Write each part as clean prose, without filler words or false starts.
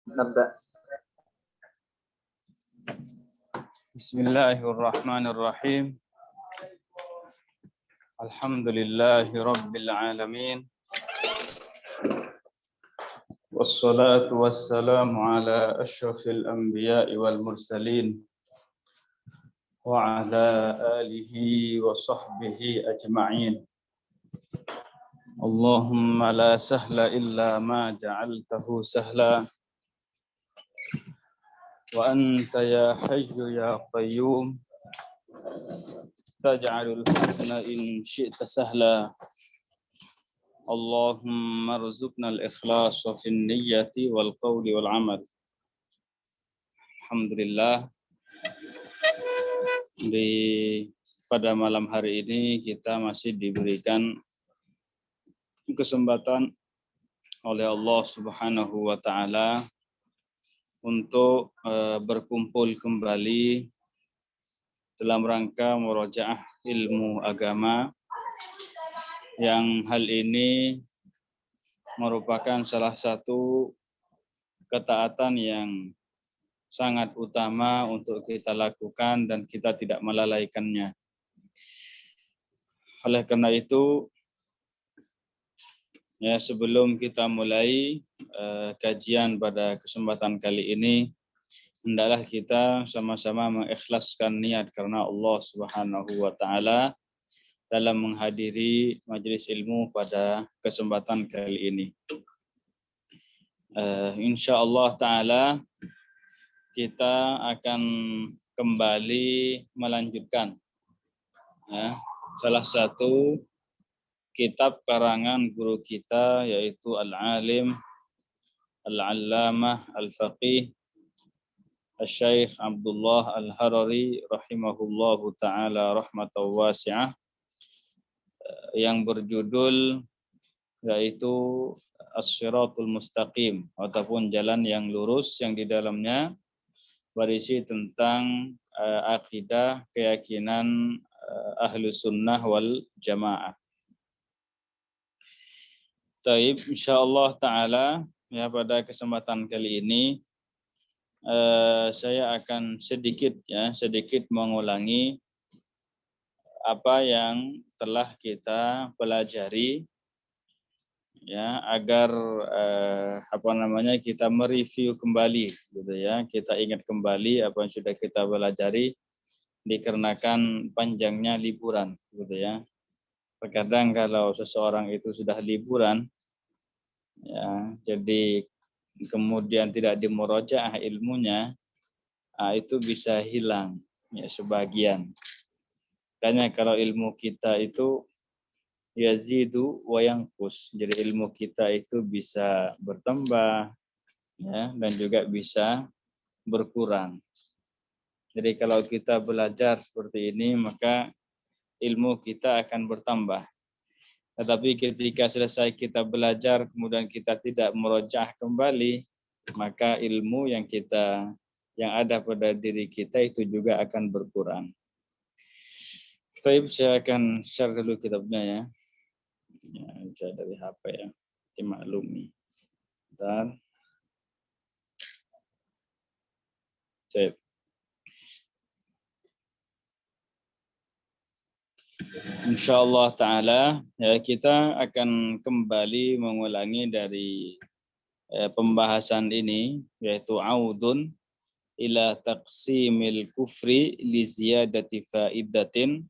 نبدأ. بسم الله الرحمن الرحيم. الحمد لله رب العالمين، والصلاة والسلام على أشرف الأنبياء والمرسلين وعلى آله وصحبه أجمعين. اللهم لا سهل إلا ما جعلته سهلا، وأنت يا حي يا قيوم تجعل الحزن إن شئت سهلا. اللهم ارزقنا الإخلاص في النية والقول والعمل. Alhamdulillah, pada malam hari ini kita masih diberikan kesempatan oleh Allah Subhanahu wa taala untuk berkumpul kembali dalam rangka murojaah ilmu agama, yang hal ini merupakan salah satu ketaatan yang sangat utama untuk kita lakukan dan kita tidak melalaikannya. Oleh karena itu, ya, sebelum kita mulai kajian pada kesempatan kali ini, hendaklah kita sama-sama mengikhlaskan niat karena Allah Subhanahu wa taala dalam menghadiri majelis ilmu pada kesempatan kali ini. Insyaallah taala kita akan kembali melanjutkan salah satu kitab karangan guru kita, yaitu Al-Alim Al-Allamah Al-Faqih Asy-Syaikh Abdullah Al-Harari rahimahullahu taala rahmatan wasi'ah, yang berjudul yaitu As-Siratul Mustaqim, ataupun jalan yang lurus, yang di dalamnya berisi tentang akidah, keyakinan ahlu sunnah wal jamaah. Taib, insyaallah taala, ya, pada kesempatan kali ini saya akan sedikit mengulangi apa yang telah kita pelajari, ya, agar kita mereview kembali, gitu ya, kita ingat kembali apa yang sudah kita pelajari, dikarenakan panjangnya liburan, gitu ya. Terkadang kalau seseorang itu sudah liburan, ya, jadi kemudian tidak dimurojaah ilmunya, itu bisa hilang, ya, sebagian. Makanya kalau ilmu kita itu yazidu wa yanqus, jadi ilmu kita itu bisa bertambah, ya, dan juga bisa berkurang. Jadi kalau kita belajar seperti ini, maka ilmu kita akan bertambah. Tetapi ketika selesai kita belajar, kemudian kita tidak murojaah kembali, maka ilmu yang ada pada diri kita itu juga akan berkurang. Baik, saya akan share dulu kitabnya, ya. Ya, dari HP, ya. Dimaklumi. Dan baik. Insyaallah taala, ya, kita akan kembali mengulangi dari pembahasan ini, yaitu audun ila taqsimil kufri li ziyadati faidatin,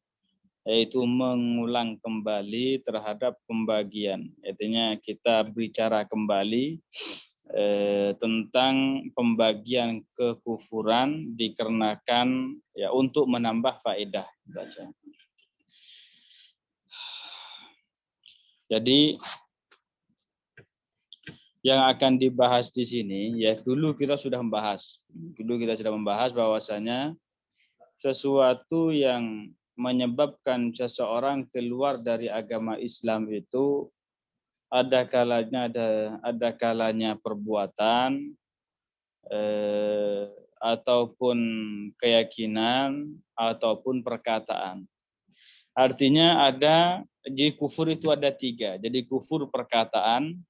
yaitu mengulang kembali terhadap pembagian. Artinya kita bicara kembali tentang pembagian kekufuran dikarenakan, ya, untuk menambah faedah saja. Jadi yang akan dibahas di sini, ya, dulu kita sudah membahas bahwasanya sesuatu yang menyebabkan seseorang keluar dari agama Islam itu ada kalanya perbuatan ataupun keyakinan ataupun perkataan. Artinya di kufur itu ada 3. Jadi kufur perkataan,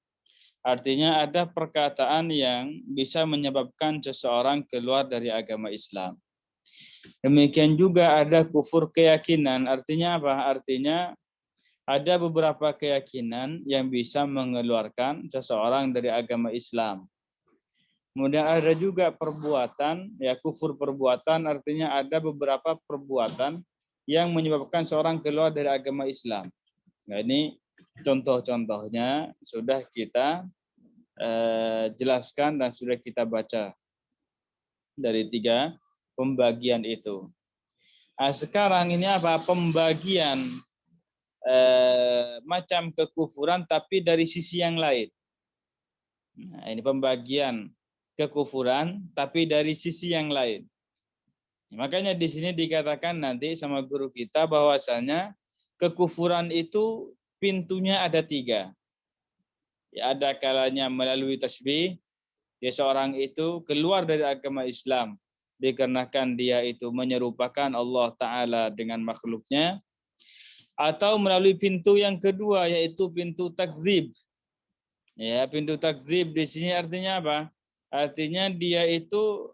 Artinya ada perkataan yang bisa menyebabkan seseorang keluar dari agama Islam. Demikian juga ada kufur keyakinan. Artinya apa? Artinya ada beberapa keyakinan yang bisa mengeluarkan seseorang dari agama Islam. Kemudian ada juga perbuatan, ya kufur perbuatan artinya ada beberapa perbuatan yang menyebabkan seorang keluar dari agama Islam. Nah, ini contoh-contohnya sudah kita jelaskan dan sudah kita baca dari 3 pembagian itu. Nah, sekarang ini apa? Pembagian macam kekufuran tapi dari sisi yang lain. Nah, ini pembagian kekufuran tapi dari sisi yang lain. Makanya di sini dikatakan nanti sama guru kita bahwasanya kekufuran itu pintunya ada 3. Ya, ada kalanya melalui tasbih, ya seorang itu keluar dari agama Islam dikarenakan dia itu menyerupakan Allah Ta'ala dengan makhluknya, atau melalui pintu yang kedua yaitu pintu takzib. Ya, pintu takzib di sini artinya apa? Artinya dia itu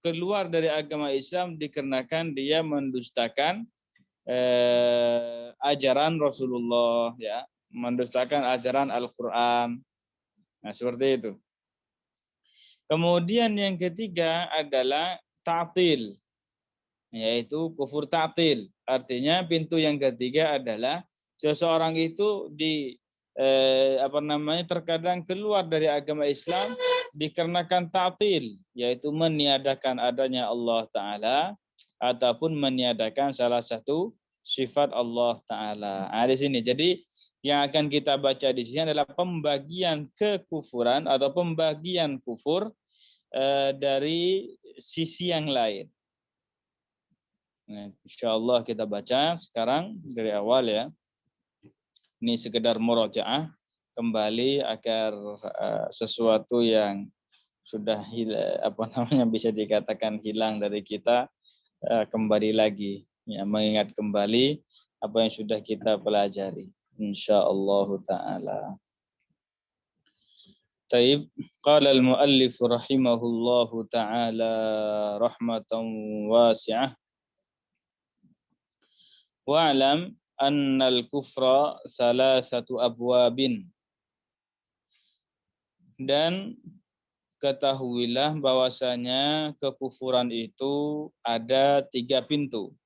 keluar dari agama Islam dikarenakan dia mendustakan ajaran Rasulullah, ya, mendustakan ajaran Al-Qur'an. Nah, seperti itu. Kemudian yang ketiga adalah ta'til, yaitu kufur ta'til. Artinya pintu yang ketiga adalah seseorang itu terkadang keluar dari agama Islam dikarenakan ta'til, yaitu meniadakan adanya Allah Ta'ala ataupun meniadakan salah satu sifat Allah Ta'ala. Nah, di sini. Jadi yang akan kita baca di sini adalah pembagian kekufuran atau pembagian kufur dari sisi yang lain. Nah, insyaallah kita baca sekarang dari awal ya. Ini sekedar murojaah kembali agar sesuatu yang sudah bisa dikatakan hilang dari kita kembali lagi, ya, mengingat kembali apa yang sudah kita pelajari insyaallah taala. Taib, qala al-muallif rahimahullahu taala rahmatan wasi'ah. Wa'lam annal kufra salasatu abwabin. Dan ketahuilah bahwasanya kekufuran itu ada 3 pintu.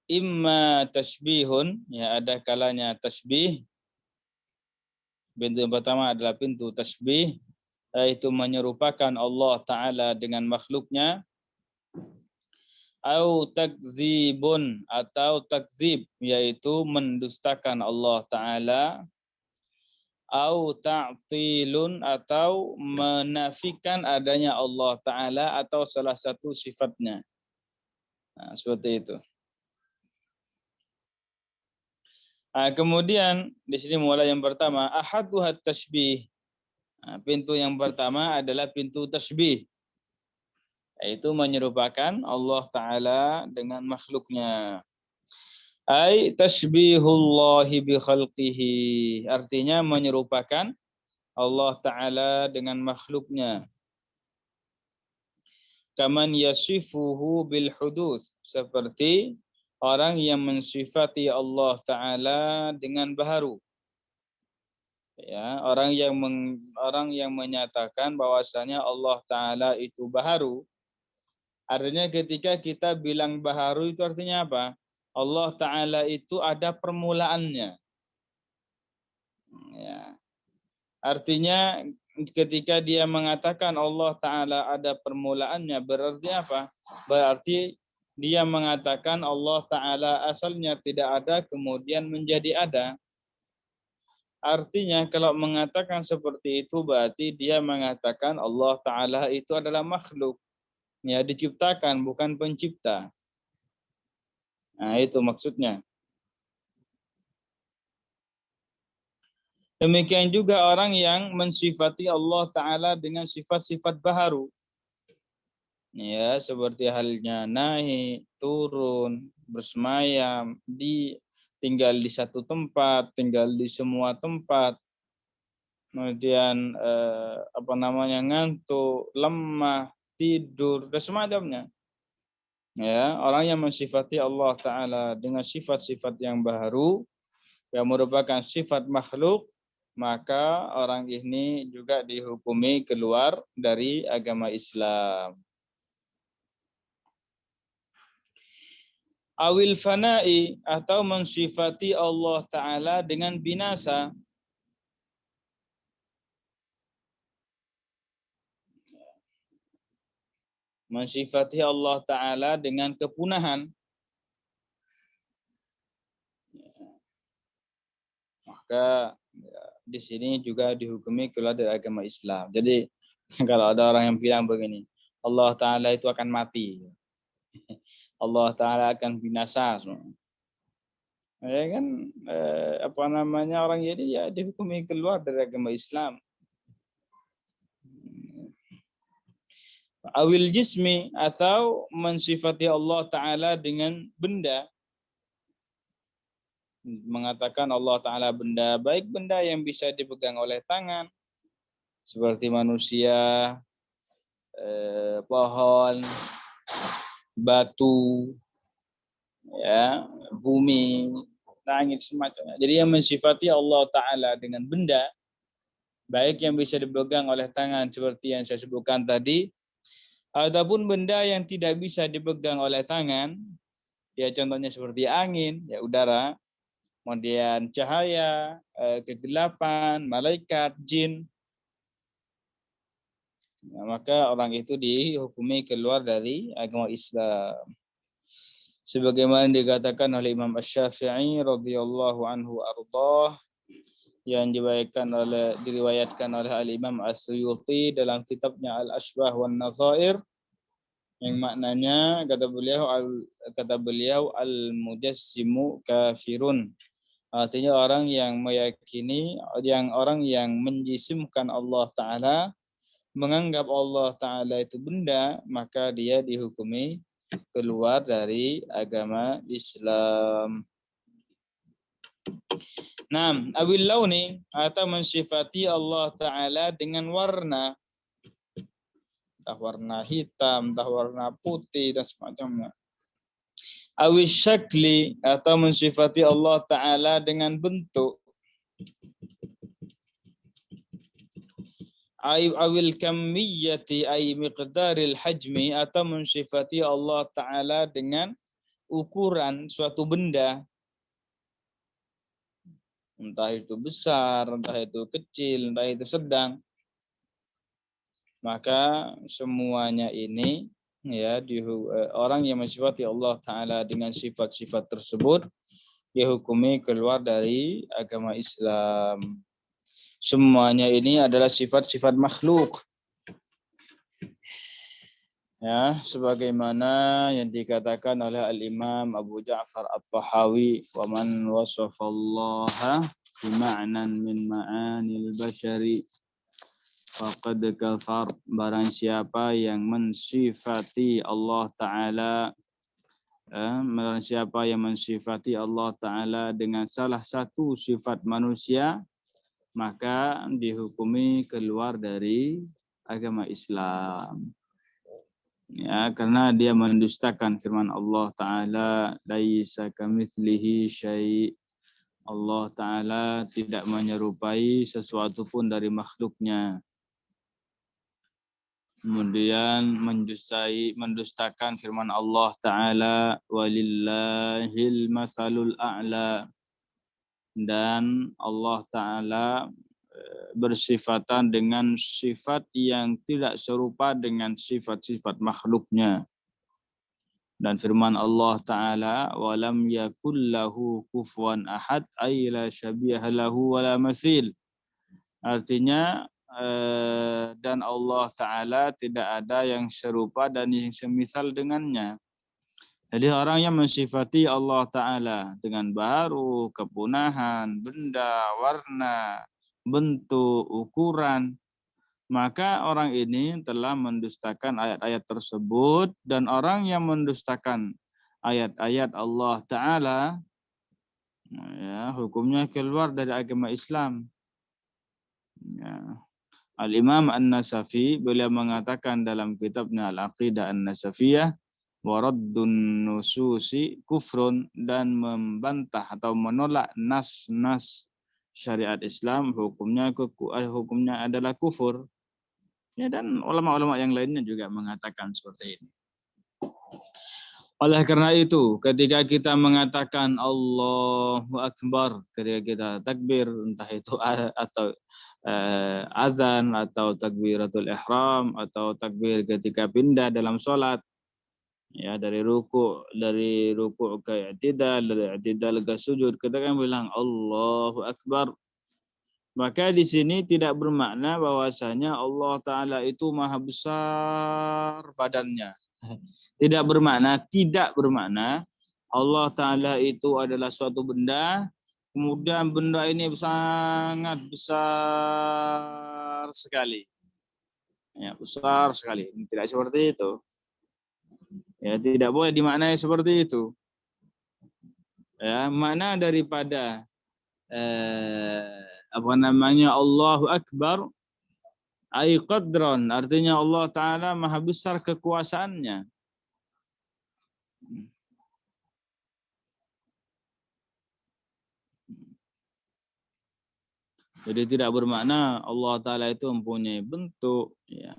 Imma tasbihun, ya ada kalanya tasbih. Pintu yang pertama adalah pintu tasbih, yaitu menyerupakan Allah Ta'ala dengan makhluknya. Au takzibun, atau takzib, yaitu mendustakan Allah Ta'ala. Au ta'tilun, atau menafikan adanya Allah Ta'ala atau salah satu sifatnya. Nah, seperti itu. Nah, kemudian di sini mulai yang pertama, ahaduhat tasbih. Nah, pintu yang pertama adalah pintu tasbih, yaitu menyerupakan Allah Ta'ala dengan makhluknya. Ai tasbihullahi bi khalqihi, artinya menyerupakan Allah Ta'ala dengan makhluknya. Kaman yasifuhu bil huduth, seperti orang yang mensifati Allah Ta'ala dengan baharu. Ya, orang yang menyatakan bahwasanya Allah Ta'ala itu baharu. Artinya ketika kita bilang baharu itu artinya apa? Allah Ta'ala itu ada permulaannya. Ya. Artinya ketika dia mengatakan Allah Ta'ala ada permulaannya, berarti apa? Berarti dia mengatakan Allah Ta'ala asalnya tidak ada, kemudian menjadi ada. Artinya kalau mengatakan seperti itu, berarti dia mengatakan Allah Ta'ala itu adalah makhluk. Ya, diciptakan, bukan pencipta. Nah, itu maksudnya. Demikian juga orang yang mensifati Allah Ta'ala dengan sifat-sifat baharu. Ya, seperti halnya naik, turun, bersemayam, tinggal di satu tempat, tinggal di semua tempat, kemudian ngantuk, lemah, tidur dan semacamnya. Ya, orang yang mensifati Allah Ta'ala dengan sifat-sifat yang baru, yang merupakan sifat makhluk, maka orang ini juga dihukumi keluar dari agama Islam. Awil fana'i, atau mensifati Allah Ta'ala dengan binasa. Mensifati Allah Ta'ala dengan kepunahan. Maka di sini juga dihukumi keluar dari agama Islam. Jadi kalau ada orang yang bilang begini, Allah Ta'ala itu akan mati, Allah Ta'ala akan binasa, ya kan, orang ini ya dihukumi keluar dari agama Islam. Awil jismi, atau mensifati Allah Ta'ala dengan benda. Mengatakan Allah Ta'ala benda, baik benda yang bisa dipegang oleh tangan, seperti manusia, pohon, batu, ya, bumi, langit, semacamnya. Jadi yang mensifati Allah Ta'ala dengan benda, baik yang bisa dipegang oleh tangan seperti yang saya sebutkan tadi, ataupun benda yang tidak bisa dipegang oleh tangan, ya contohnya seperti angin, ya udara, kemudian cahaya, kegelapan, malaikat, jin. Nah, maka orang itu dihukumi keluar dari agama Islam. Sebagaimana dikatakan oleh Imam Asy-Syafi'i radhiyallahu anhu ardhah, yang diriwayatkan oleh Al-Imam As-Suyuti dalam kitabnya Al-Ashbah wan Nadhair, yang maknanya kata beliau al-mujassimu kafirun. Artinya orang yang meyakini, orang yang menjisimkan Allah Ta'ala, menganggap Allah Ta'ala itu benda, maka dia dihukumi keluar dari agama Islam. Nah, awil launi, atau mensifati Allah Ta'ala dengan warna. Entah warna hitam, entah warna putih, dan semacamnya. Awil syakli, atau mensifati Allah Ta'ala dengan bentuk. Awil kammiyati, ay miqdaril hajmi, atau mensifati Allah Ta'ala dengan ukuran suatu benda. Entah itu besar, entah itu kecil, entah itu sedang. Maka semuanya ini, ya, orang yang mensifati Allah Ta'ala dengan sifat-sifat tersebut dihukumi keluar dari agama Islam. Semuanya ini adalah sifat-sifat makhluk. Ya, sebagaimana yang dikatakan oleh Al-Imam Abu Ja'far At-Tahawi, wa man wasafallaha bima'nan min ma'anil bashari faqad kafar. Barang siapa yang mensifati Allah Ta'ala, barang siapa yang mensifati Allah Ta'ala dengan salah satu sifat manusia, maka dihukumi keluar dari agama Islam. Ya, karena dia mendustakan firman Allah Ta'ala, laisa kamitslihi syai'. Allah Ta'ala tidak menyerupai sesuatu pun dari makhluknya. Kemudian mendustakan firman Allah Ta'ala, walillahil masalul a'la. Dan Allah Ta'ala bersifatan dengan sifat yang tidak serupa dengan sifat-sifat makhluknya. Dan firman Allah Ta'ala, walam yakul lahu kufuwan ahad, ay la syabiha lahu wala mathil. Artinya, dan Allah Ta'ala tidak ada yang serupa dan yang semisal dengannya. Jadi orang yang mensifati Allah Ta'ala dengan baru, kepunahan, benda, warna, bentuk, ukuran, maka orang ini telah mendustakan ayat-ayat tersebut, dan orang yang mendustakan ayat-ayat Allah Ta'ala, ya, hukumnya keluar dari agama Islam. Ya. Al-Imam An-Nasafi beliau mengatakan dalam kitabnya Al-Aqidah An-Nasafiyah, waraddun nususi kufrun, dan membantah atau menolak nas-nas syariat Islam hukumnya adalah kufur. Ya, dan ulama-ulama yang lainnya juga mengatakan seperti ini. Oleh karena itu, ketika kita mengatakan Allahu Akbar, ketika kita takbir, entah itu atau azan, atau takbiratul ihram, atau takbir ketika pindah dalam sholat, ya, dari ruku ke i'tidal, dari i'tidal ke sujud, kita kan bilang Allahu Akbar. Maka di sini tidak bermakna bahwasanya Allah Ta'ala itu maha besar badannya. Tidak bermakna Allah Ta'ala itu adalah suatu benda, kemudian benda ini sangat besar sekali. Ya, besar sekali. Tidak seperti itu. Ya, tidak boleh dimaknai seperti itu. Ya, makna daripada Allahu Akbar ai qadran, artinya Allah Ta'ala maha besar kekuasaannya. Jadi tidak bermakna Allah Ta'ala itu mempunyai bentuk, ya,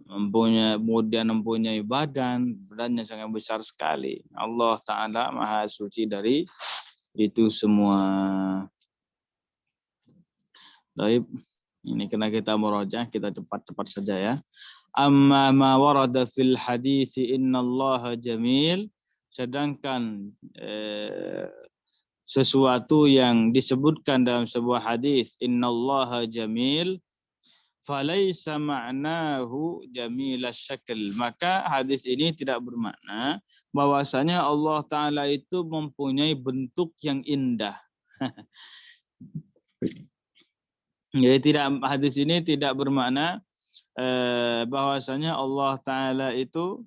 mempunyai badannya sangat besar sekali. Allah Ta'ala maha suci dari itu semua. Baik, ini kena kita merojah, kita cepat-cepat saja ya. Amma ma warada fil hadits innallaha jamil, sedangkan sesuatu yang disebutkan dalam sebuah hadis innallaha jamil, falaisa ma'nahu jamilas syakl, maka hadis ini tidak bermakna bahwasanya Allah Ta'ala itu mempunyai bentuk yang indah. Jadi hadis ini tidak bermakna bahwasanya Allah Ta'ala itu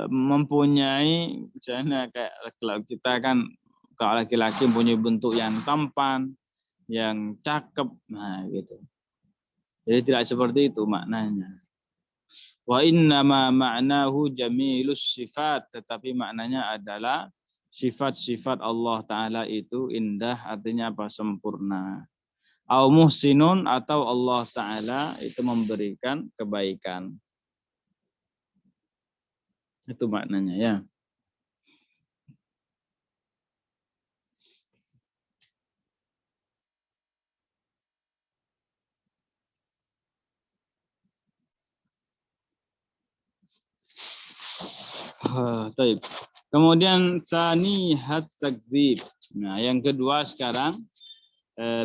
mempunyai, misalnya kayak kalau kita kan, kalau laki-laki mempunyai bentuk yang tampan, yang cakep, nah gitu. Jadi tidak seperti itu maknanya. Wa innama ma'nahu jamilus sifat, tetapi maknanya adalah sifat-sifat Allah Ta'ala itu indah, artinya apa? Sempurna. Au muhsinun, atau Allah Ta'ala itu memberikan kebaikan. Itu maknanya ya. Baik. Kemudian sanihat takdzib. Nah, yang kedua sekarang,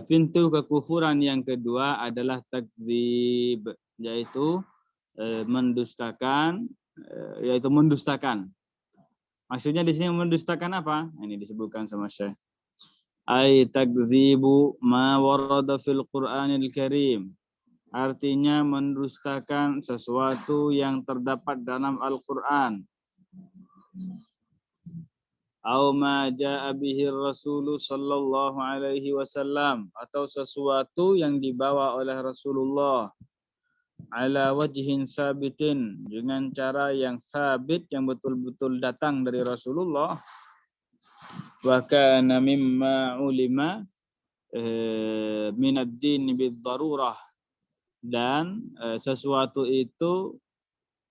pintu kekufuran yang kedua adalah takdzib, yaitu mendustakan, Maksudnya di sini mendustakan apa? Ini disebutkan sama Syekh. Ai takdzibu ma warada fil Qur'anil Karim. Artinya mendustakan sesuatu yang terdapat dalam Al-Qur'an. Au ma jaa bihi Rasul sallallahu alaihi wasallam, atau sesuatu yang dibawa oleh Rasulullah ala wajhin sabitin, dengan cara yang sabit, yang betul-betul datang dari Rasulullah. Wa kana mimma ulima min ad-din bid-darurah, dan sesuatu itu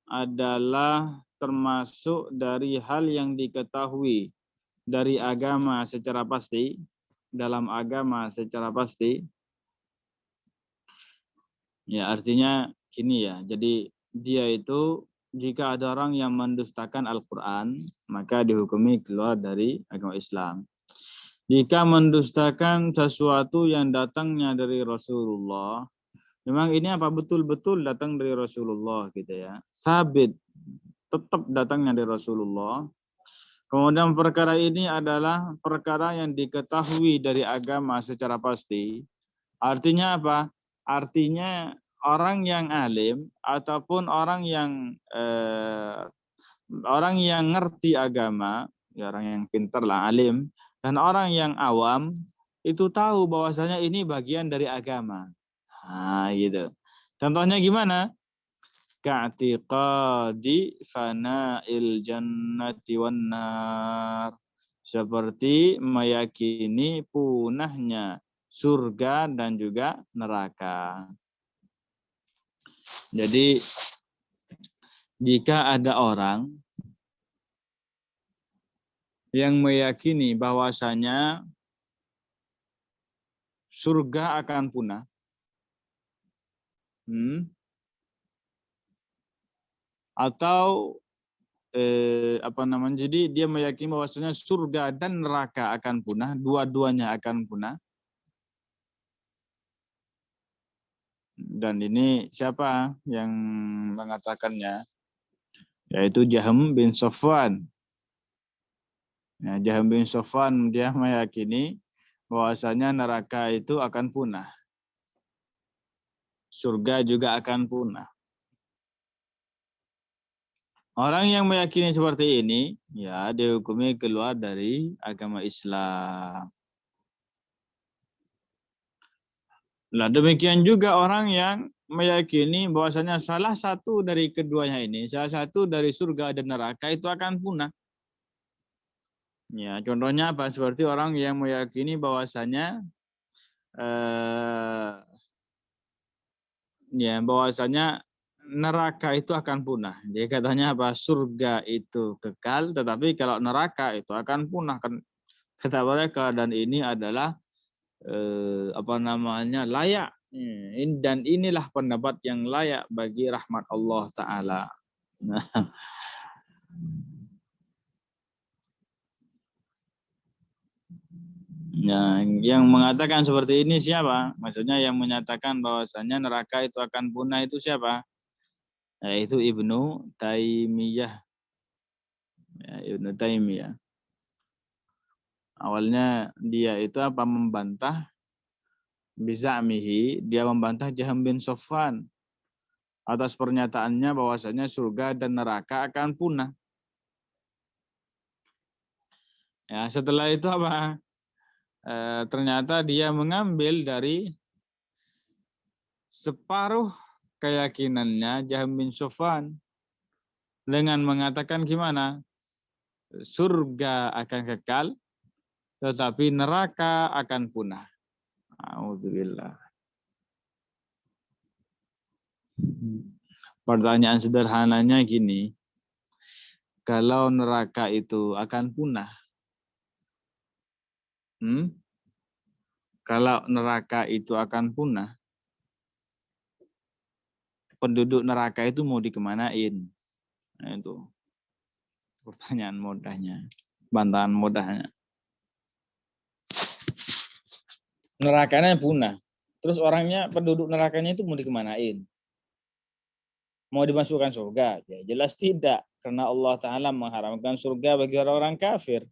adalah termasuk dari hal yang diketahui dari agama secara pasti, dalam agama secara pasti. Ya, artinya gini ya. Jadi dia itu, jika ada orang yang mendustakan Al-Qur'an, maka dihukumi keluar dari agama Islam. Jika mendustakan sesuatu yang datangnya dari Rasulullah, memang ini apa betul-betul datang dari Rasulullah gitu ya. Sabit, tetap datangnya dari Rasulullah. Kemudian perkara ini adalah perkara yang diketahui dari agama secara pasti. Artinya apa? Artinya orang yang alim ataupun orang yang ngerti agama, ya orang yang pintar lah, alim, dan orang yang awam itu tahu bahwasanya ini bagian dari agama. Nah, gitu. Contohnya gimana? Ka'tiqadi fana'il jannati wan nar. Seperti meyakini punahnya surga dan juga neraka. Jadi jika ada orang yang meyakini bahwasanya surga akan punah, atau jadi dia meyakini bahwasanya surga dan neraka akan punah, dua-duanya akan punah. Dan ini siapa yang mengatakannya? Yaitu Jahm bin Safwan. Ya, Jahm bin Safwan dia meyakini bahwasanya neraka itu akan punah. Surga juga akan punah. Orang yang meyakini seperti ini, ya dihukumi keluar dari agama Islam. Nah, demikian juga orang yang meyakini bahwasanya salah satu dari keduanya ini, salah satu dari surga dan neraka itu akan punah. Ya, contohnya apa? Seperti orang yang meyakini bahwasanya bahwasanya neraka itu akan punah. Jadi katanya apa? Surga itu kekal, tetapi kalau neraka itu akan punah. Kata mereka, dan ini adalah layak. Dan inilah pendapat yang layak bagi rahmat Allah Ta'ala. Nah, yang mengatakan seperti ini siapa? Maksudnya yang menyatakan bahwasanya neraka itu akan punah itu siapa? Yaitu Ibnu Taimiyah. Ya, Ibnu Taimiyah. Awalnya dia itu membantah biza'mihi, dia membantah Jahm bin Safwan atas pernyataannya bahwasanya surga dan neraka akan punah. Ya, setelah itu apa? Ternyata dia mengambil dari separuh keyakinannya Jahm bin Safwan dengan mengatakan gimana? Surga akan kekal, tetapi neraka akan punah. Auzubillah. Pertanyaan sederhananya gini, kalau neraka itu akan punah, kalau neraka itu akan punah, penduduk neraka itu mau dikemanain? Nah, itu pertanyaan mudahnya, bantahan mudahnya. Nerakanya punah, terus orangnya, penduduk nerakanya itu mau dikemanain? Mau dimasukkan surga? Ya jelas tidak, karena Allah Ta'ala mengharamkan surga bagi orang-orang kafir.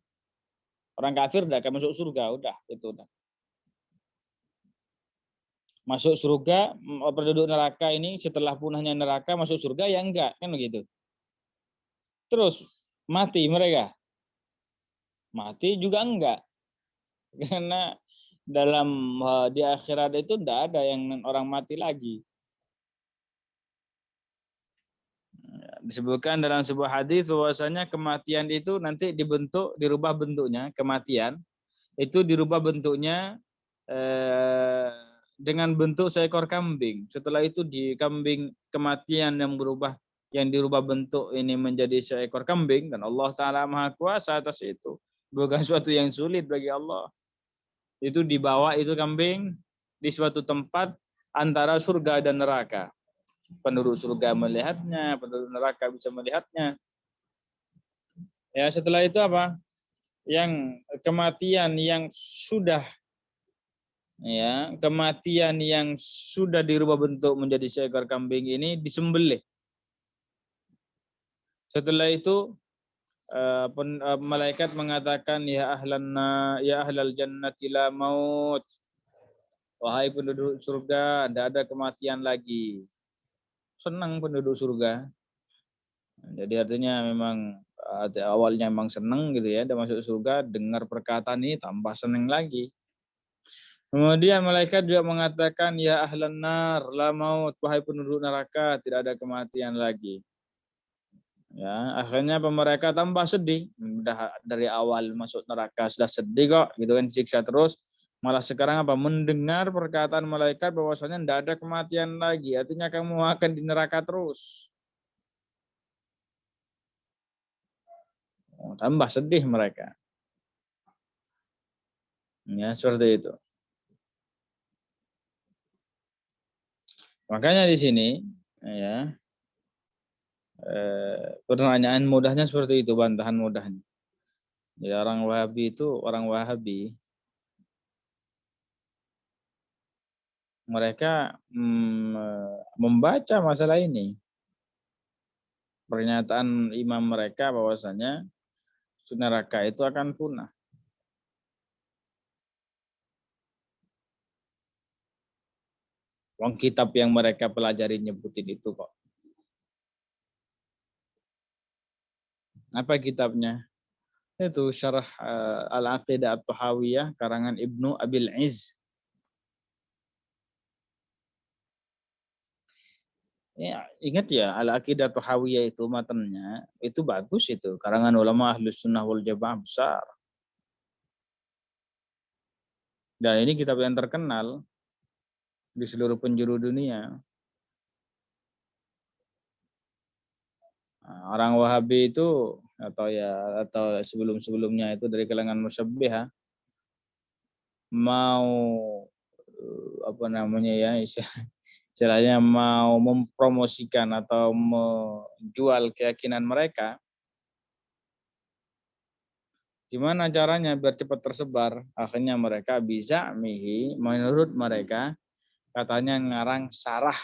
Orang kafir tidak akan masuk surga, udah itu udah. Masuk surga, penduduk neraka ini setelah punahnya neraka masuk surga ya enggak, kan begitu. Terus mati mereka? Mati juga enggak. Karena dalam di akhirat itu tidak ada yang orang mati lagi. Disebutkan dalam sebuah hadis bahwasanya kematian itu nanti dirubah bentuknya, kematian itu dirubah bentuknya dengan bentuk seekor kambing. Setelah itu di kematian yang dirubah bentuk ini menjadi seekor kambing, dan Allah Ta'ala Maha Kuasa atas itu. Bukan suatu yang sulit bagi Allah. Itu dibawa itu kambing di suatu tempat antara surga dan neraka. Penduduk surga melihatnya, penduduk neraka bisa melihatnya. Ya, setelah itu apa? Yang kematian yang sudah dirubah bentuk menjadi seekor kambing ini disembelih. Setelah itu malaikat mengatakan, ya ahlal jannati la maut. Wahai penduduk surga, tidak ada kematian lagi. Senang penduduk surga. Jadi artinya memang awalnya memang seneng gitu ya, udah masuk surga, dengar perkataan ini tambah seneng lagi. Kemudian malaikat juga mengatakan, ya ahlan nar, la maut, wahai penduduk neraka, tidak ada kematian lagi. Ya, akhirnya mereka tambah sedih. Udah dari awal masuk neraka sudah sedih kok, gitu kan, siksa terus. Malah sekarang apa? Mendengar perkataan malaikat bahwasanya tidak ada kematian lagi. Artinya kamu akan di neraka terus. Tambah sedih mereka. Ya, seperti itu. Makanya di sini ya pertanyaan mudahnya seperti itu, bantahan mudahnya. Ya, orang Wahabi itu mereka membaca masalah ini. Pernyataan imam mereka bahwasanya neraka itu akan punah. Wong kitab yang mereka pelajari nyebutin itu kok. Apa kitabnya? Itu Syarah Al-Aqidah At-Tahawiyah karangan Ibnu Abil Izz. Ya, ingat ya, Al-Aqidah At-Tahawiyah itu matanya itu bagus itu, karangan ulama Ahlus Sunnah wal Jamaah besar. Dan ini kitab yang terkenal di seluruh penjuru dunia. Orang Wahabi itu atau sebelum-sebelumnya itu dari kalangan musyabbihah mau apa namanya ya, istilahnya mau mempromosikan atau menjual keyakinan mereka. Gimana caranya biar cepat tersebar? Akhirnya mereka bisa menurut mereka katanya ngarang syarah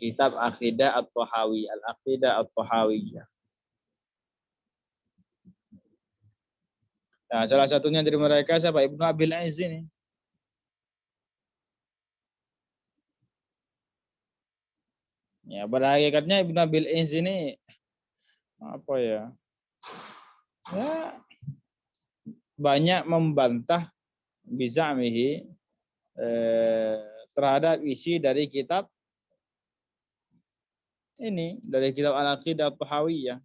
kitab Aqidah At-Tahawi, Al-Aqidah At-Tahawiyah. Nah, salah satunya dari mereka siapa? Ibnu Abil Izz ini. Ya, pada hakikatnya Ibnu Abil Izz ini apa ya? Ya, banyak membantah bizamihi terhadap isi dari kitab ini, dari kitab Al-Aqidah At-Tahawiyah.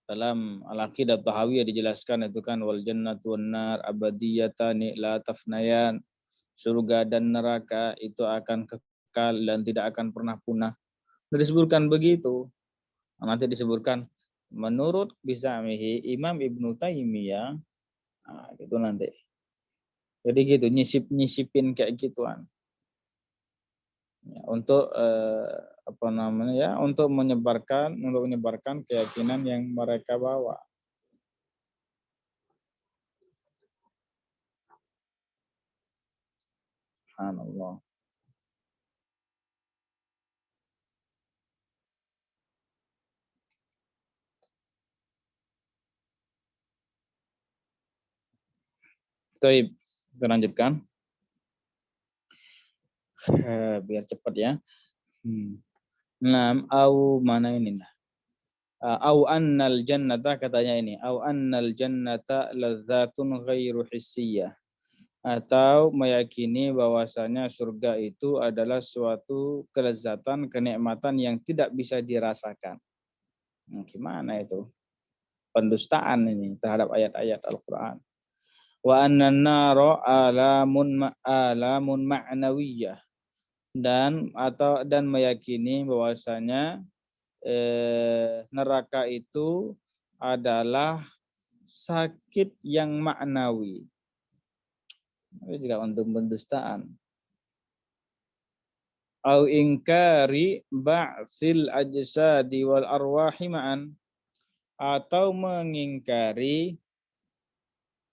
Dalam Al-Aqidah At-Tahawiyah dijelaskan itu kan wal jannatu wan nar abadiyatan la tafnayan. Surga dan neraka itu akan kekal dan tidak akan pernah punah. Disebutkan begitu. Nanti disebutkan menurut bizamihi Imam Ibnu Taimiyah, nah, gitu nanti. Jadi gitu, nyisipin kayak gituan. Ya, untuk apa namanya ya, untuk menyebarkan keyakinan yang mereka bawa. Subhanallah. Baik, kita lanjutkan. Biar cepat ya. Nah, mana ini nah? Au annal jannata katanya ini. Au annal jannata ladzatun ghairu hissiyah. Atau meyakini bahwasanya surga itu adalah suatu kelezatan, kenikmatan yang tidak bisa dirasakan. Gimana itu? Pendustaan ini terhadap ayat-ayat Al-Qur'an. Wa annan nara alamun ma'nawiyah, dan meyakini bahwasanya neraka itu adalah sakit yang maknawi. Itu juga untuk pendustaan. Au ingkari ba'tsil ajsadi wal arwahi ma'an, atau mengingkari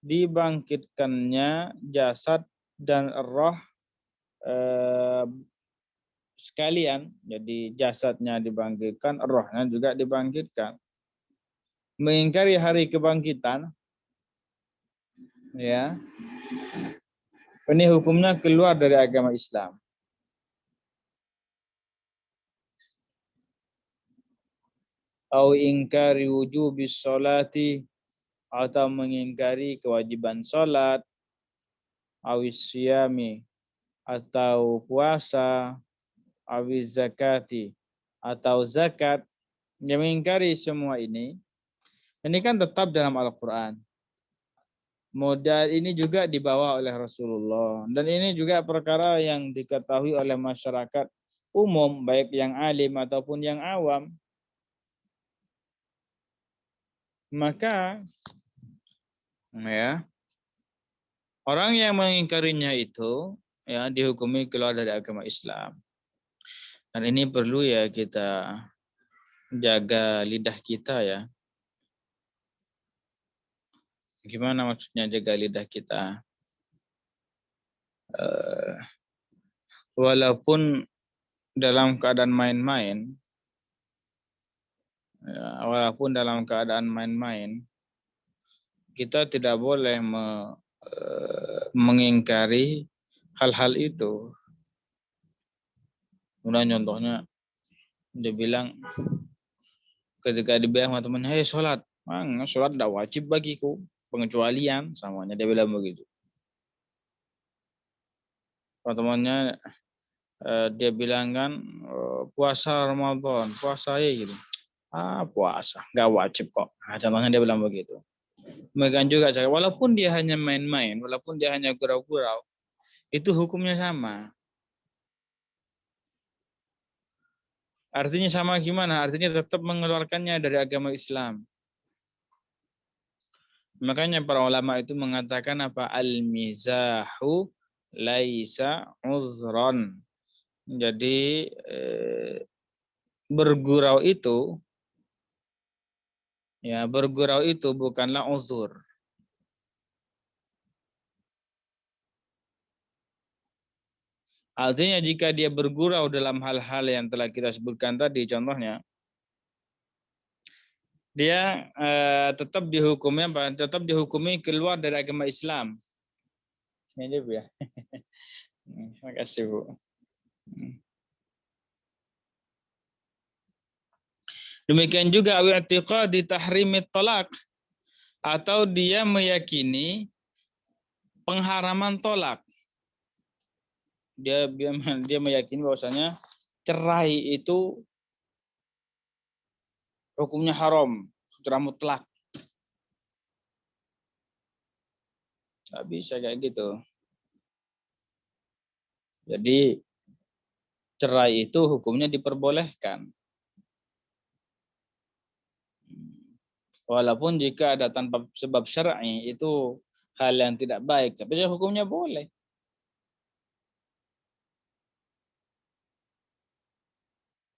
dibangkitkannya jasad dan roh sekalian. Jadi jasadnya dibangkitkan, rohnya juga dibangkitkan. Mengingkari hari kebangkitan, ya, ini hukumnya keluar dari agama Islam. Au ingkari wujubis sholati, atau mengingkari kewajiban salat, awis siyami, atau puasa, awis zakati, atau zakat. Yang mengingkari semua ini kan tetap dalam Al-Quran. Modal ini juga dibawa oleh Rasulullah. Dan ini juga perkara yang diketahui oleh masyarakat umum, baik yang alim ataupun yang awam. Maka ya, orang yang mengingkarinya itu ya dihukumi keluar dari agama Islam. Dan ini perlu ya kita jaga lidah kita ya. Gimana maksudnya jaga lidah kita? Walaupun dalam keadaan main-main, ya, walaupun dalam keadaan main-main, kita tidak boleh mengingkari hal-hal itu. Kemudian contohnya dia bilang ketika dibilang sama temannya, "Hei sholat, sholat tidak wajib bagiku, pengecualian," samanya dia bilang begitu. Teman-temannya dia bilang kan puasa Ramadan, puasa ya gitu. Puasa, nggak wajib kok. Contohnya dia bilang begitu. Demikian juga, walaupun dia hanya main-main, walaupun dia hanya gurau-gurau, itu hukumnya sama. Artinya sama gimana? Artinya tetap mengeluarkannya dari agama Islam. Makanya para ulama itu mengatakan apa? Al-mizahu laisa uzron. Jadi bergurau itu bukanlah uzur. Artinya jika dia bergurau dalam hal-hal yang telah kita sebutkan tadi, contohnya dia tetap dihukumi keluar dari agama Islam. Ini Bu ya. Terima kasih Bu. Demikian juga i'tiqadi tahrimit talaq, atau dia meyakini pengharaman tolak. Dia meyakini bahwasanya cerai itu hukumnya haram, secara mutlak. Nggak bisa kayak gitu. Jadi cerai itu hukumnya diperbolehkan. Walaupun jika ada tanpa sebab syar'i itu hal yang tidak baik, tapi hukumnya boleh.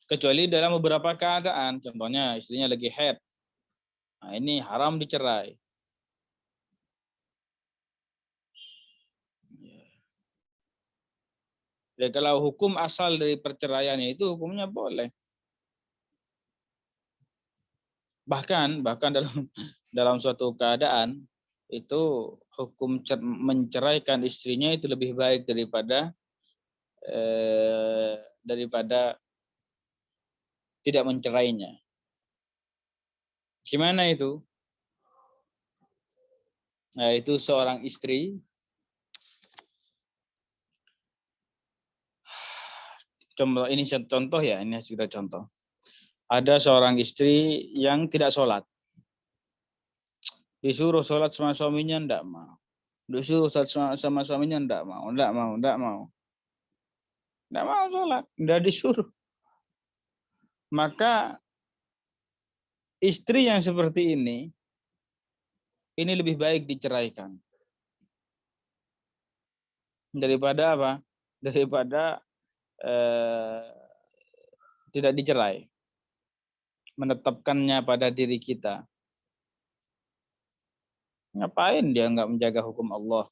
Kecuali dalam beberapa keadaan, contohnya istrinya lagi haid. Nah, ini haram dicerai. Jadi kalau hukum asal dari perceraian itu hukumnya boleh. Bahkan dalam suatu keadaan itu hukum menceraikan istrinya itu lebih baik daripada tidak mencerainya. Gimana itu? Nah, itu seorang istri ini contoh ya, ini sudah contoh. Ada seorang istri yang tidak sholat. Disuruh sholat sama suaminya, enggak mau. Disuruh sholat sama suaminya, enggak mau. Enggak mau sholat, enggak disuruh. Maka istri yang seperti ini lebih baik diceraikan. Daripada apa? Daripada tidak dicerai. Menetapkannya pada diri kita. Ngapain dia nggak menjaga hukum Allah?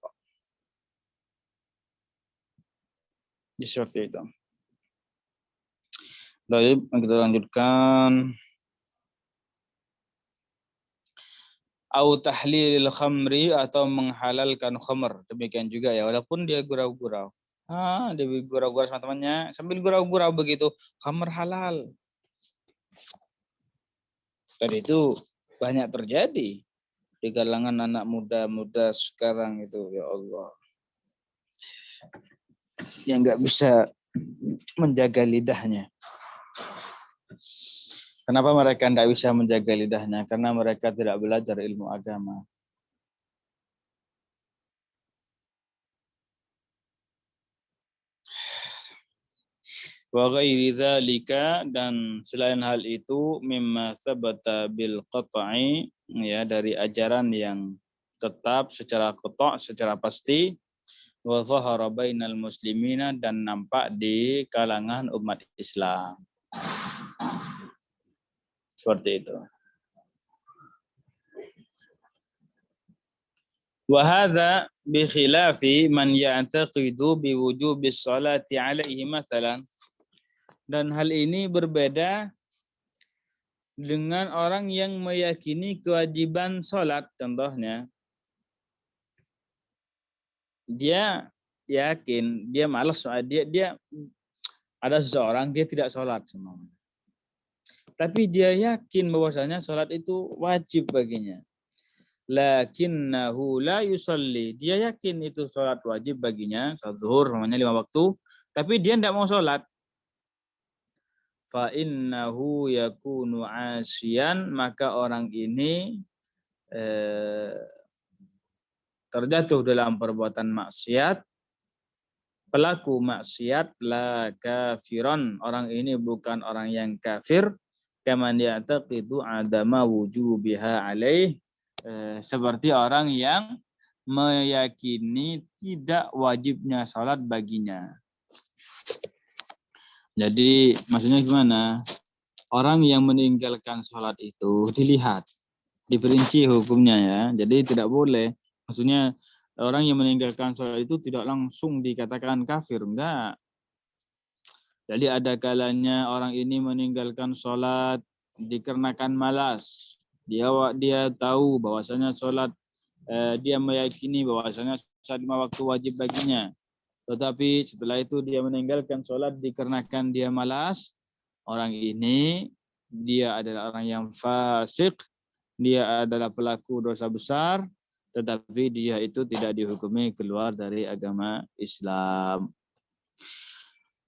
Seperti itu. Baik, kita lanjutkan. Au tahlilil khamri, atau menghalalkan khamr. Demikian juga ya, walaupun dia gurau-gurau. Dia gurau-gurau sama temannya, sambil gurau-gurau begitu, khamr halal. Dan itu banyak terjadi di kalangan anak muda-muda sekarang itu, ya Allah, yang nggak bisa menjaga lidahnya. Kenapa mereka tidak bisa menjaga lidahnya? Karena mereka tidak belajar ilmu agama. Wa ghairi dzalika, dan selain hal itu mimma sabata bil qat'i, ya, dari ajaran yang tetap secara qata', secara pasti, wa dhahara bainal muslimina, dan nampak di kalangan umat Islam. Seperti itu. Wa hadza bi khilafi man ya'taqidu bi wujubis salati alaihi mathalan. Dan hal ini berbeda dengan orang yang meyakini kewajiban sholat. Contohnya, dia yakin, dia malas, dia ada seseorang dia tidak sholat, tapi dia yakin bahwasanya sholat itu wajib baginya. Lakinnahu la yusalli, dia yakin itu sholat wajib baginya, sholat zuhur namanya 5 waktu, tapi dia tidak mau sholat. Fa innahu yakunu asiyan, maka orang ini terjatuh dalam perbuatan maksiat, pelaku maksiat, la kafiron, orang ini bukan orang yang kafir, kaman ya'taqidu adama wujubiha alaih, seperti orang yang meyakini tidak wajibnya salat baginya. Jadi maksudnya gimana? Orang yang meninggalkan sholat itu dilihat, diperinci hukumnya, ya. Jadi tidak boleh. Maksudnya orang yang meninggalkan sholat itu tidak langsung dikatakan kafir, enggak. Jadi ada kalanya orang ini meninggalkan sholat dikarenakan malas. Dia tahu bahwasanya sholat, dia meyakini bahwasanya sholat 5 waktu wajib baginya. Tetapi setelah itu dia meninggalkan sholat dikarenakan dia malas. Orang ini dia adalah orang yang fasik, dia adalah pelaku dosa besar, tetapi dia itu tidak dihukumi keluar dari agama Islam.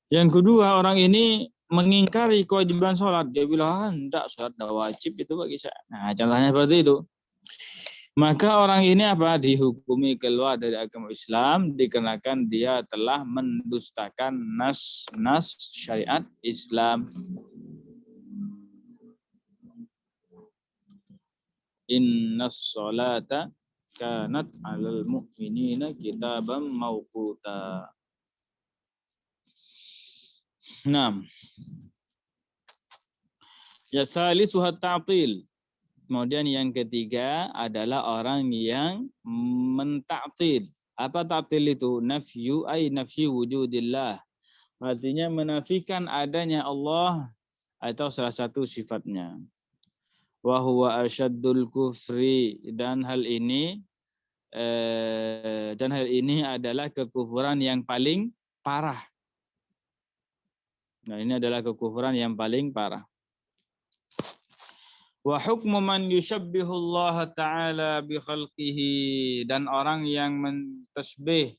Yang kedua, orang ini mengingkari kewajiban sholat. Dia bilang, enggak, sholat tidak wajib itu bagi saya. Nah, contohnya seperti itu. Maka orang ini dihukumi keluar dari agama Islam dikarenakan dia telah mendustakan nas syariat Islam. Innas sholata kanat 'alal mu'minina kitaban mawquta. 6. Ya salisuha ta'til. Kemudian yang ketiga adalah orang yang mentaktil. Apa taktil itu? Nafyu wujudillah. Artinya menafikan adanya Allah atau salah satu sifatnya. Wa huwa asyaddul kufri, dan hal ini adalah kekufuran yang paling parah. Nah, ini adalah kekufuran yang paling parah. Wa hukmu man yushabbihu Allah Ta'ala bi khalqihi, dan orang yang mentasbih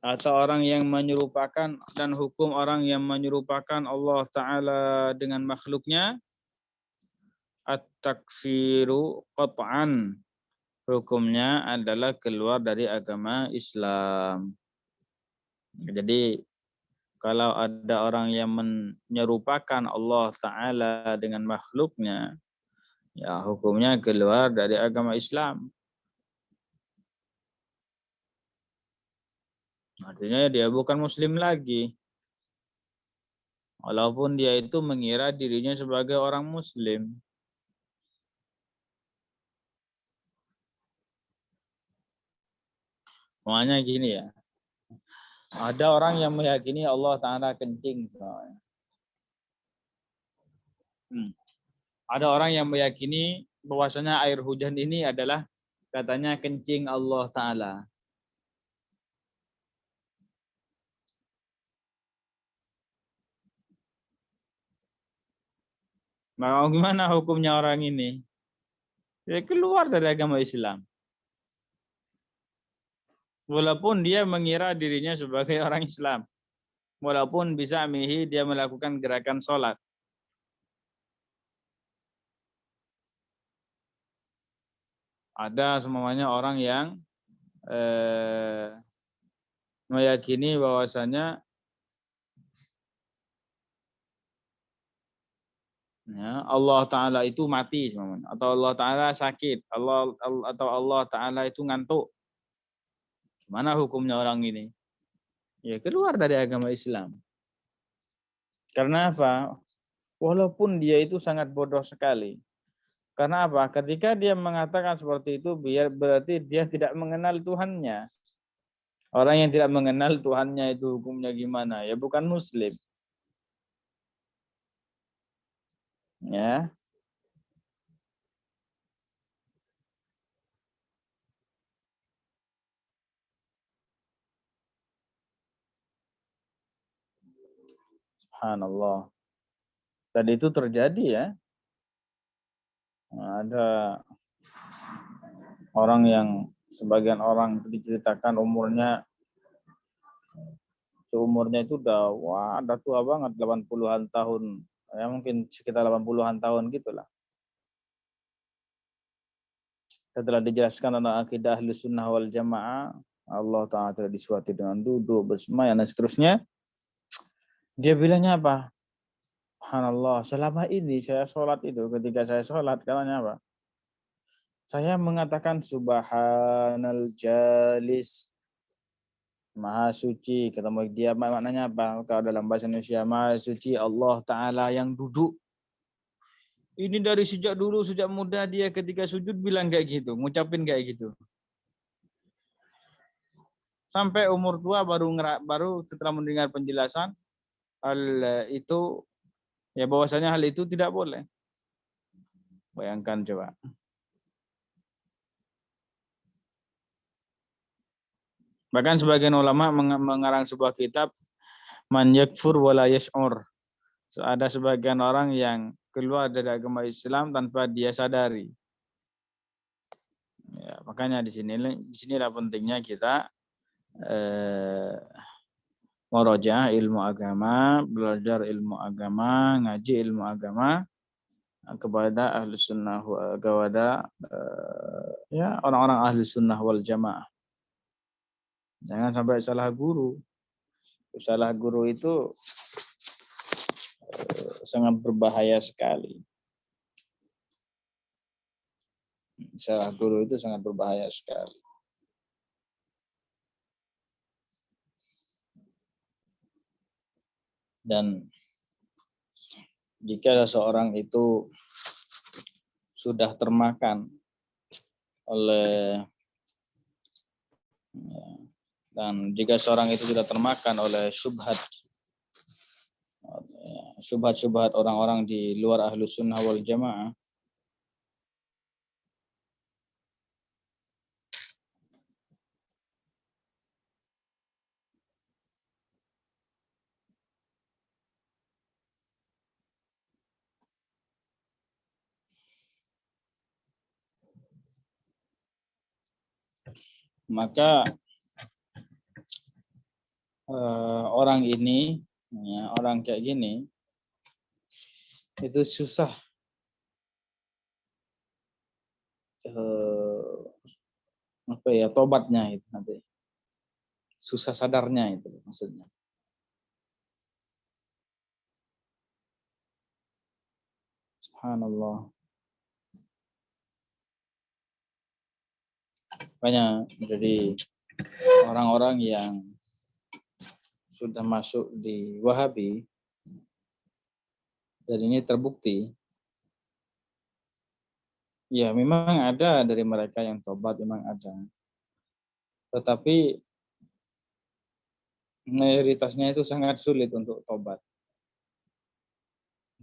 atau orang yang menyerupakan, dan hukum orang yang menyerupakan Allah Ta'ala dengan makhluknya, at-takfiru qat'an, hukumnya adalah keluar dari agama Islam. Jadi kalau ada orang yang menyerupakan Allah Ta'ala dengan makhluknya, ya hukumnya keluar dari agama Islam. Artinya dia bukan muslim lagi. Walaupun dia itu mengira dirinya sebagai orang muslim. Makanya gini ya. Ada orang yang meyakini Allah Ta'ala kencing. Ada orang yang meyakini bahwasanya air hujan ini adalah katanya kencing Allah Ta'ala. Maka gimana hukumnya orang ini? dia keluar dari agama Islam. Walaupun dia mengira dirinya sebagai orang Islam. Walaupun bisa mihi dia melakukan gerakan sholat. Ada semuanya orang yang meyakini bahwasanya ya, Allah Ta'ala itu mati semuanya. Atau Allah Ta'ala sakit. Atau Allah Ta'ala itu ngantuk. Gimana hukumnya orang ini? Ya keluar dari agama Islam. Karena apa? Walaupun dia itu sangat bodoh sekali. Karena apa? Ketika dia mengatakan seperti itu, biar berarti dia tidak mengenal Tuhannya. Orang yang tidak mengenal Tuhannya itu hukumnya gimana? Ya bukan Muslim. Ya, subhanallah. Tadi itu terjadi ya. Ada orang yang sebagian orang diceritakan seumurnya itu udah tua banget, 80-an tahun. Ya mungkin sekitar 80-an tahun gitulah. Setelah dijelaskan tentang akidah Ahlus Sunnah wal Jamaah, Allah Ta'ala tidak disuati dengan duduk, bersemayam dan seterusnya. Dia bilangnya apa? Subhanallah, selama ini saya sholat itu, ketika saya sholat, katanya apa? Saya mengatakan subhanal jalis, maha suci. Kata dia maknanya apa? Kalau dalam bahasa Indonesia, maha suci Allah Ta'ala yang duduk. Ini dari sejak dulu, sejak muda dia ketika sujud bilang kayak gitu, ngucapin kayak gitu. Sampai umur tua baru setelah mendengar penjelasan hal itu, ya bahwasanya hal itu tidak boleh. Bayangkan coba. Bahkan sebagian ulama mengarang sebuah kitab Man yakfur wala yash'ur. Ada sebagian orang yang keluar dari agama Islam tanpa dia sadari. Ya, makanya disinilah pentingnya kita murojaah ilmu agama, belajar ilmu agama, ngaji ilmu agama kepada ahli sunnah kepada ya orang-orang ahli sunnah wal jamaah. Jangan sampai salah guru. Salah guru itu sangat berbahaya sekali. Salah guru itu sangat berbahaya sekali. Dan jika seorang itu sudah termakan oleh dan jika seorang itu sudah termakan oleh syubhat orang-orang di luar Ahlus Sunnah wal Jamaah, maka orang ini, ya, orang kayak gini, itu susah tobatnya itu nanti. Susah sadarnya itu maksudnya. Subhanallah. Banyak jadi orang-orang yang sudah masuk di Wahabi dan ini terbukti. Ya memang ada dari mereka yang tobat, memang ada. Tetapi mayoritasnya itu sangat sulit untuk tobat.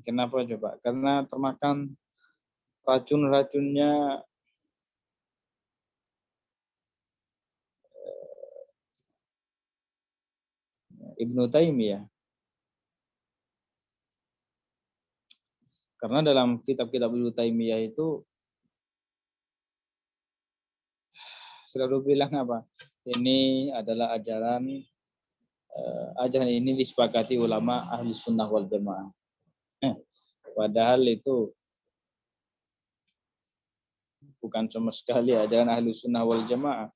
Kenapa coba? Karena termakan racun-racunnya Ibnu Taimiyah. Karena dalam kitab-kitab Ibnu Taimiyah itu selalu bilang apa? Ini adalah ajaran ini disepakati ulama ahli sunnah wal jamaah. Padahal itu bukan sama sekali ajaran ahli sunnah wal jamaah.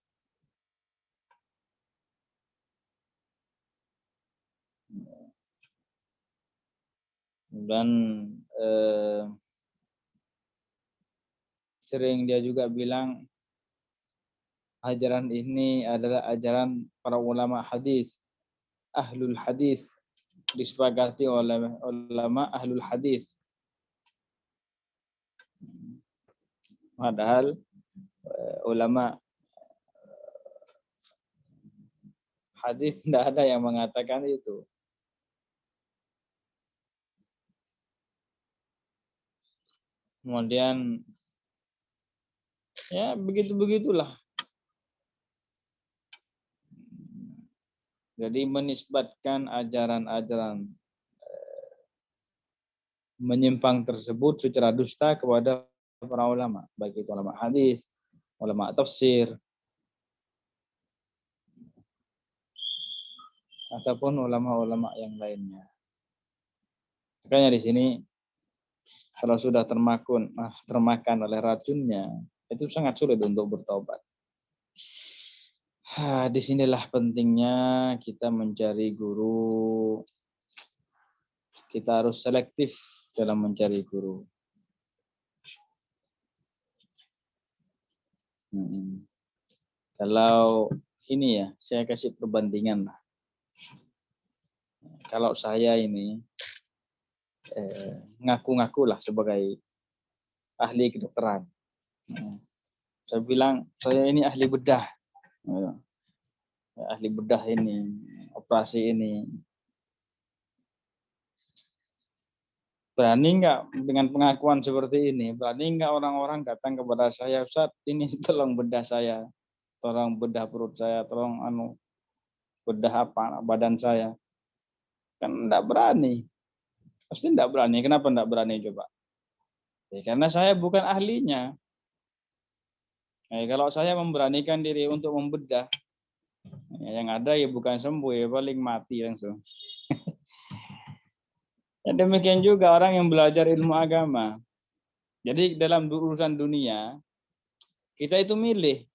Dan sering dia juga bilang ajaran ini adalah ajaran para ulama hadis, ahlul hadis, disepakati oleh ulama ahlul hadis. Padahal ulama hadis tidak ada yang mengatakan itu. Kemudian ya begitu-begitulah. Jadi menisbatkan ajaran-ajaran menyimpang tersebut secara dusta kepada para ulama, baik itu ulama hadis, ulama tafsir, ataupun ulama-ulama yang lainnya. Makanya di sini kalau sudah termakan oleh racunnya, itu sangat sulit untuk bertobat. Disinilah pentingnya kita mencari guru. Kita harus selektif dalam mencari guru. Kalau ini ya, saya kasih perbandingan lah. Kalau saya ini ngaku-ngaku lah sebagai ahli kedokteran. Saya bilang saya ini ahli bedah. Ahli bedah ini, operasi ini. Berani nggak dengan pengakuan seperti ini? Berani nggak orang-orang datang kepada saya, Ustaz, ini tolong bedah saya, tolong bedah perut saya, tolong bedah apa badan saya? Kan enggak berani. Pasti enggak berani. Kenapa enggak berani coba? Ya, karena saya bukan ahlinya. Kalau saya memberanikan diri untuk membedah, yang ada ya bukan sembuh, ya paling mati langsung. Dan demikian juga orang yang belajar ilmu agama. Jadi dalam urusan dunia, kita itu milih.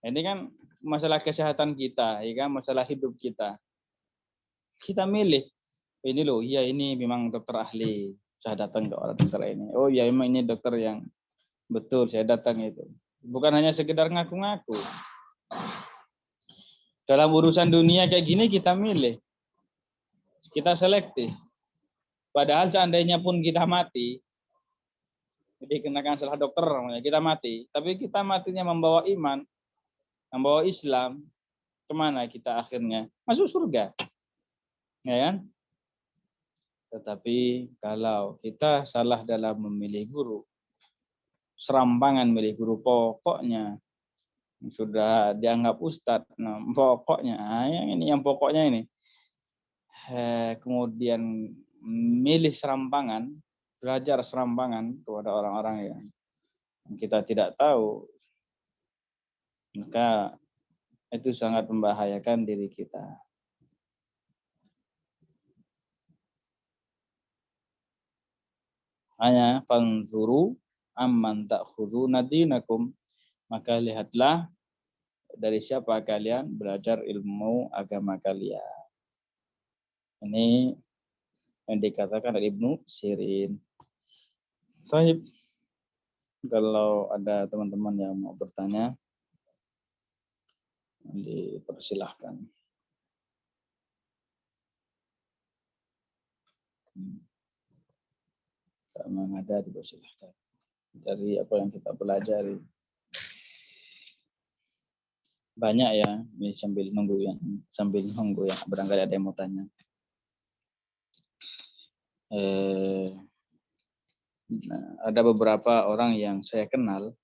Ini kan masalah kesehatan kita, ya kan, masalah hidup kita. Kita milih. Ini loh, iya ini memang dokter ahli. Saya datang ke orang dokter ini. Oh ya, memang ini dokter yang betul, saya datang itu. Bukan hanya sekedar ngaku-ngaku. Dalam urusan dunia kayak gini kita milih. Kita selektif. Padahal seandainya pun kita mati, dikenakan salah dokter, kita mati. Tapi kita matinya membawa iman, membawa Islam, kemana kita akhirnya? Masuk surga. Ya kan? Tetapi kalau kita salah dalam memilih guru, serampangan milih guru pokoknya, sudah dianggap ustadz, nah, pokoknya, yang pokoknya ini. Kemudian milih serampangan, belajar serampangan kepada orang-orang yang kita tidak tahu, maka itu sangat membahayakan diri kita. Hanya fanzuru amman ta'khuduna dinakum, maka lihatlah dari siapa kalian belajar ilmu agama kalian. Ini yang dikatakan oleh Ibnu Sirin. Baik. Kalau ada teman-teman yang mau bertanya, dipersilahkan. Kalau ada, dipersilahkan. Dari apa yang kita pelajari. Banyak ya, ini sambil nunggu yang barangkali ada yang mau tanya. Nah, ada beberapa orang yang saya kenal,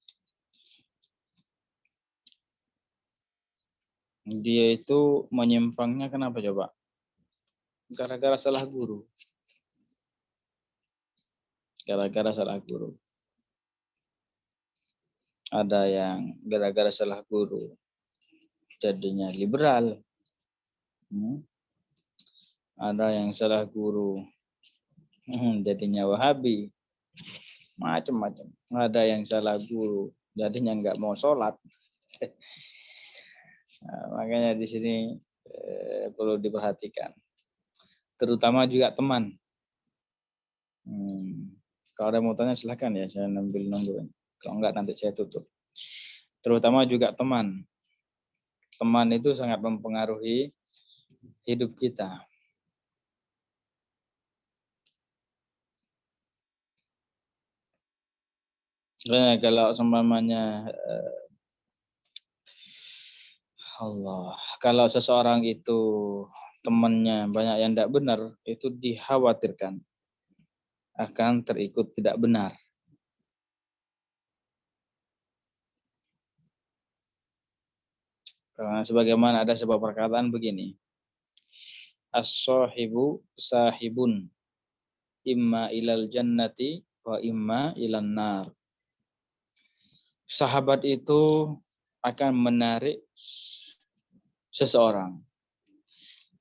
dia itu menyimpangnya kenapa coba? Gara-gara salah guru. Gara-gara salah guru. Ada yang gara-gara salah guru jadinya liberal. Ada yang salah guru jadinya Wahabi. Macam-macam. Ada yang salah guru jadinya nggak mau sholat. Nah, makanya di sini perlu diperhatikan. Terutama juga teman. Kalau ada mau tanya silahkan ya, saya sambil nungguin. Kalau enggak nanti saya tutup. Terutama juga teman. Teman itu sangat mempengaruhi hidup kita. Nah, kalau seumpamanya kalau seseorang itu temannya banyak yang tidak benar, itu dikhawatirkan akan terikut tidak benar. Karena sebagaimana ada sebuah perkataan begini, as-sahibu sahibun imma ilal jannati wa imma ilan nar. Sahabat itu akan menarik seseorang.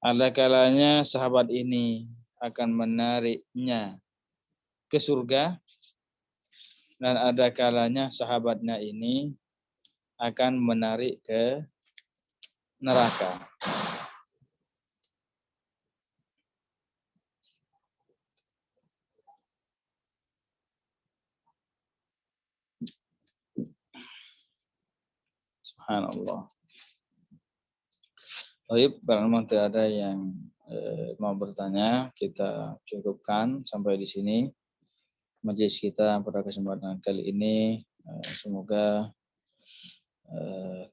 Ada kalanya sahabat ini akan menariknya ke surga, dan ada kalanya sahabatnya ini akan menarik ke neraka. Subhanallah. Baik, kalau memang tidak ada yang mau bertanya, kita cukupkan sampai di sini majelis kita pada kesempatan kali ini. Semoga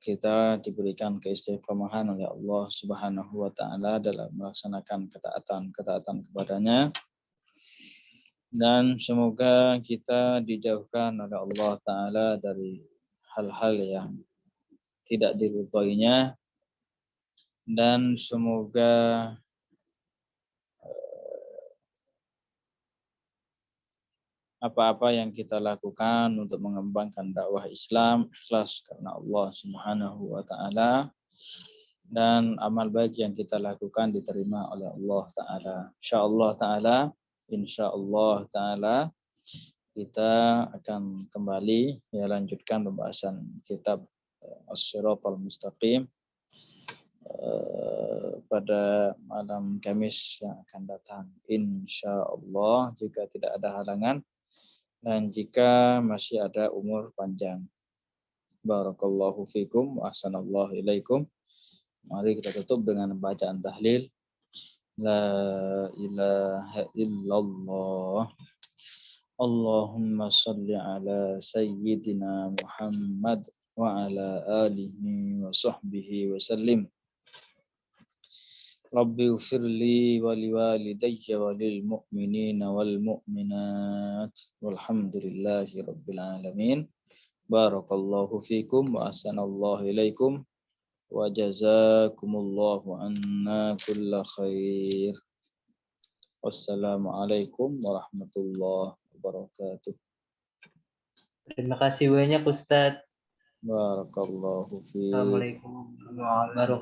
kita diberikan keistiqomahan oleh Allah Subhanahu wa taala dalam melaksanakan ketaatan kepadanya, dan semoga kita dijauhkan oleh Allah taala dari hal-hal yang tidak diridhoinya, dan semoga apa-apa yang kita lakukan untuk mengembangkan dakwah Islam ikhlas karena Allah Subhanahu wa taala, dan amal baik yang kita lakukan diterima oleh Allah taala. Insyaallah taala kita akan kembali lanjutkan pembahasan kitab As-Siratal Mustaqim pada malam Kamis yang akan datang, insyaallah, jika tidak ada halangan dan jika masih ada umur panjang. Barakallahu fikum wa ahsanallahu ilaikum. Mari kita tutup dengan bacaan tahlil. La ilaha illallah. Allahumma salli ala sayyidina Muhammad wa ala alihi wa sahbihi wa sallim. Rabbi ufirli wa liwalidayya wa lil mu'minina wal mu'minat walhamdulillahi rabbil alamin. Barakallahu fikum wa ahsanallahu ilaikum wa jazakumullahu anna kulla khair. Wassalamualaikum warahmatullahi wabarakatuh. Terima kasih banyak Ustadz. Barakallahu fiik. Assalamualaikum warahmatullahi wabarakatuh.